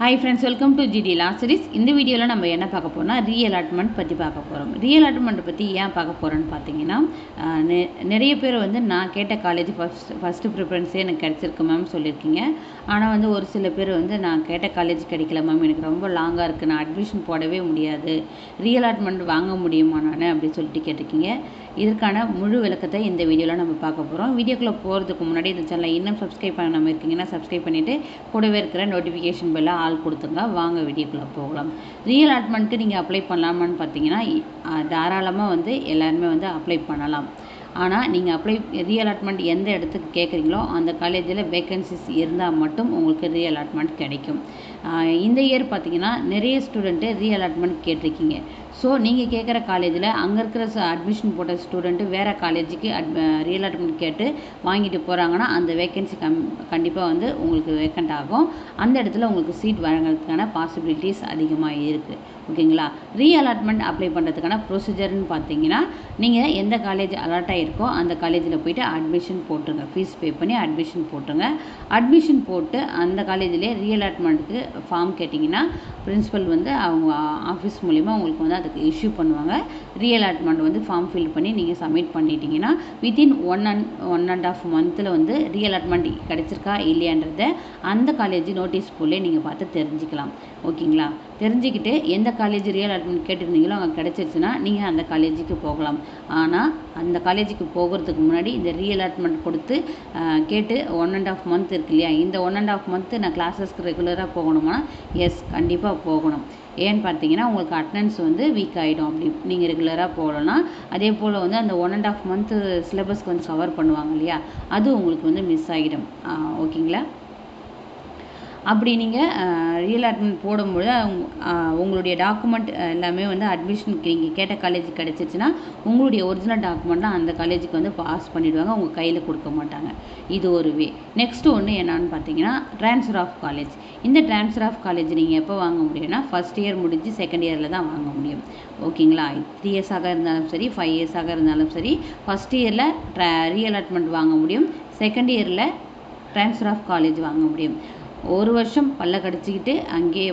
Hi friends, welcome to GD Law Series. இந்த வீடியோவில் நம்ம என்ன பார்க்க போறோம்னா ரீஅலாட்மெண்ட் பற்றி பார்க்க போகிறோம். ரீஅலாட்மெண்ட் பற்றி ஏன் பார்க்க போகிறோன்னு பார்த்தீங்கன்னா நிறைய பேர் வந்து நான் கேட்ட காலேஜ் ஃபஸ்ட்டு ப்ரிஃபரன்ஸே எனக்கு கிடச்சிருக்கு மேம் சொல்லியிருக்கீங்க. ஆனால் வந்து ஒரு சில பேர் வந்து நான் கேட்ட காலேஜ் கிடைக்கல மேம், எனக்கு ரொம்ப லாங்காக இருக்குது, நான் அட்மிஷன் போடவே முடியாது, ரீஅலாட்மெண்ட் வாங்க முடியுமா நான் அப்படின்னு சொல்லிட்டு கேட்டிருக்கீங்க. இதற்கான முழு விளக்கத்தை இந்த வீடியோவில் நம்ம பார்க்க போகிறோம். வீடியோக்குள்ளே போகிறதுக்கு முன்னாடி இந்த சேனலை இன்னும் சப்ஸ்கிரைப் பண்ணாமல் இருக்கீங்கன்னா சப்ஸ்கிரைப் பண்ணிவிட்டு கூடவே இருக்கிற நோட்டிஃபிகேஷன் பெல்லை ஆல் கொடுத்துங்க. வாங்க வீடியோக்குள்ளே போகலாம். ரீஅலாட்மெண்ட்டுக்கு நீங்கள் அப்ளை பண்ணலாமான்னு பார்த்தீங்கன்னா தாராளமாக வந்து எல்லாருமே வந்து அப்ளை பண்ணலாம். ஆனால் நீங்கள் ரீஅலாட்மெண்ட் எந்த இடத்துக்கு கேட்குறீங்களோ அந்த காலேஜில் வேக்கன்சிஸ் இருந்தால் மட்டும் உங்களுக்கு ரீஅலாட்மெண்ட் கிடைக்கும். இந்த இயர் பார்த்தீங்கன்னா நிறைய ஸ்டூடெண்ட்டு ரீஅலாட்மெண்ட் கேட்டிருக்கீங்க. ஸோ நீங்கள் கேட்குற காலேஜில் அங்கே இருக்கிற அட்மிஷன் போட்ட ஸ்டூடெண்ட்டு வேறு காலேஜுக்கு ரீஅலாட்மெண்ட் கேட்டு வாங்கிட்டு போகிறாங்கன்னா அந்த வேக்கன்சி கண்டிப்பாக வந்து உங்களுக்கு வேக்கண்ட் ஆகும். அந்த இடத்துல உங்களுக்கு சீட் வழங்குறதுக்கான பாசிபிலிட்டிஸ் அதிகமாக இருக்குது. ஓகேங்களா? ரீஅலாட்மெண்ட் அப்ளை பண்ணுறதுக்கான ப்ரொசீஜர்னு பார்த்தீங்கன்னா நீங்கள் எந்த காலேஜ் அலாட் ஆகிருக்கோ அந்த காலேஜில் போய்ட்டு அட்மிஷன் போட்டுருங்க. ஃபீஸ் பே பண்ணி அட்மிஷன் போட்டுருங்க. அட்மிஷன் போட்டு அந்த காலேஜிலே ரீஅலாட்மெண்ட்டுக்கு ஃபார்ம் கேட்டிங்கன்னா பிரின்ஸிபல் வந்து அவங்க ஆஃபீஸ் மூலிமா உங்களுக்கு வந்து அதுக்கு இஷ்யூ பண்ணுவாங்க. ரீஅலாட்மெண்ட் வந்து ஃபார்ம் ஃபில் பண்ணி நீங்கள் சப்மிட் பண்ணிட்டீங்கன்னா வித்தின் ஒன் அண்ட் ஆஃப் மந்தில் வந்து ரீஅலாட்மெண்ட் கிடைச்சிருக்கா இல்லையான்றதை அந்த காலேஜ் நோட்டீஸ் போலே நீங்கள் பார்த்து தெரிஞ்சுக்கலாம். ஓகேங்களா? தெரிஞ்சுக்கிட்டு எந்த காலேஜ் ரீஅலாட்மெண்ட் கேட்டிருந்தீங்களோ அங்கே கிடச்சிருச்சுன்னா நீங்கள் அந்த காலேஜுக்கு போகலாம். ஆனால் அந்த காலேஜுக்கு போகிறதுக்கு முன்னாடி இந்த ரீஅலாட்மெண்ட் கொடுத்து கேட்டு 1.5 மந்த் இருக்கு இல்லையா, இந்த 1.5 மந்த்து நான் கிளாஸஸ்க்கு ரெகுலராக போகணுமா? எஸ், கண்டிப்பாக போகணும். ஏன்னு பார்த்தீங்கன்னா உங்களுக்கு அட்டனன்ஸ் வந்து வீக் ஆகிடும் அப்படி நீங்கள் ரெகுலராக போகலன்னா. அதே போல் வந்து அந்த 1.5 மந்த்து சிலபஸ்க்கு வந்து கவர் பண்ணுவாங்க இல்லையா, அது உங்களுக்கு வந்து மிஸ் ஆகிடும். ஓகேங்களா? அப்படி நீங்கள் ரீஅலாட்மெண்ட் போடும்போது உங்களுடைய டாக்குமெண்ட் எல்லாமே வந்து அட்மிஷனுக்கு நீங்கள் கேட்ட காலேஜ் கிடச்சிச்சின்னா உங்களுடைய ஒரிஜினல் டாக்குமெண்ட்லாம் அந்த காலேஜுக்கு வந்து பாஸ் பண்ணிவிடுவாங்க, உங்கள் கையில் கொடுக்க மாட்டாங்க. இது ஒரு வே. நெக்ஸ்ட்டு ஒன்று என்னன்னு பார்த்தீங்கன்னா ட்ரான்ஸ்ஃபர் ஆஃப் காலேஜ். இந்த ட்ரான்ஸ்ஃபர் ஆஃப் காலேஜ் நீங்கள் எப்போ வாங்க முடியும்னா ஃபஸ்ட் இயர் முடிஞ்சு செகண்ட் இயரில் தான் வாங்க முடியும். ஓகேங்களா? 3 இயர்ஸாக இருந்தாலும் சரி, 5 இயர்ஸாக இருந்தாலும் சரி, ஃபஸ்ட் இயரில் ரீஅலாட்மெண்ட் வாங்க முடியும், செகண்ட் இயரில் ட்ரான்ஸ்ஃபர் ஆஃப் காலேஜ் வாங்க முடியும். ஒரு வருஷம் பல்ல கடிச்சிக்கிட்டு அங்கேயே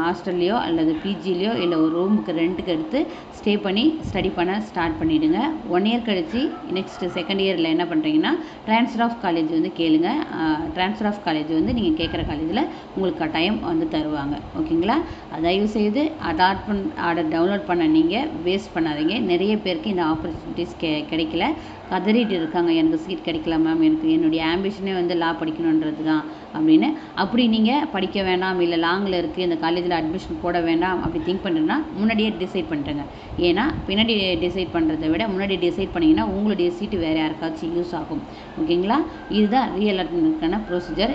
ஹாஸ்டல்லையோ அல்லது பிஜிலையோ இல்லை ஒரு ரூமுக்கு ரெண்ட்டுக்கு எடுத்து ஸ்டே பண்ணி ஸ்டடி பண்ண ஸ்டார்ட் பண்ணிவிடுங்க. 1 இயர் கழிச்சு நெக்ஸ்ட்டு செகண்ட் இயரில் என்ன பண்ணுறீங்கன்னா ட்ரான்ஸ்ஃபர் ஆஃப் காலேஜ் வந்து கேளுங்க. ட்ரான்ஸ்ஃபர் ஆஃப் காலேஜ் வந்து நீங்கள் கேட்குற காலேஜில் உங்களுக்கு கட்டாயம் வந்து தருவாங்க. ஓகேங்களா? தயவுசெய்து ஆர்டர் டவுன்லோட் பண்ண நீங்கள் வேஸ்ட் பண்ணாதீங்க. நிறைய பேருக்கு இந்த ஆப்பர்ச்சுனிட்டிஸ் கிடைக்கல, கதறிட்டு இருக்காங்க, எனக்கு சீட் கிடைக்கல மேம், எனக்கு என்னுடைய ஆம்பிஷனே வந்து லா படிக்கணுன்றது தான் அப்படின்னு. அப்படி நீங்கள் படிக்க வேண்டாம், இல்லை லாங்கில் இருக்குது, இந்த காலேஜில் அட்மிஷன் போட வேண்டாம் அப்படி திங்க் பண்ணுறதுனா முன்னாடியே டிசைட் பண்ணிட்டுங்க. ஏன்னா பின்னாடி டிசைட் பண்ணுறதை விட முன்னாடி டிசைட் பண்ணிங்கன்னா உங்களுடைய சீட்டு வேறு யாருக்காச்சும் யூஸ் ஆகும். ஓகேங்களா? இதுதான் ரீஅலாட்மெண்ட்டுக்கான ப்ரொசீஜர்.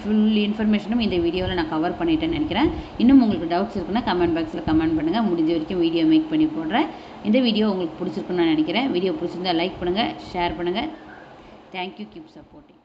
ஃபுல் இன்ஃபர்மேஷனும் இந்த வீடியோவில் நான் கவர் பண்ணிட்டேன்னு நினைக்கிறேன். இன்னும் உங்களுக்கு டவுட்ஸ் இருக்குன்னா கமெண்ட் பாக்ஸில் கமெண்ட் பண்ணுங்கள். முடிஞ்ச வரைக்கும் வீடியோ மேக் பண்ணி போடுறேன். இந்த வீடியோ உங்களுக்கு பிடிச்சிருக்குன்னு நான் நினைக்கிறேன். வீடியோ பிடிச்சிருந்தா லைக் பண்ணுங்கள், ஷேர் பண்ணுங்கள். தேங்க்யூ. Keep supporting.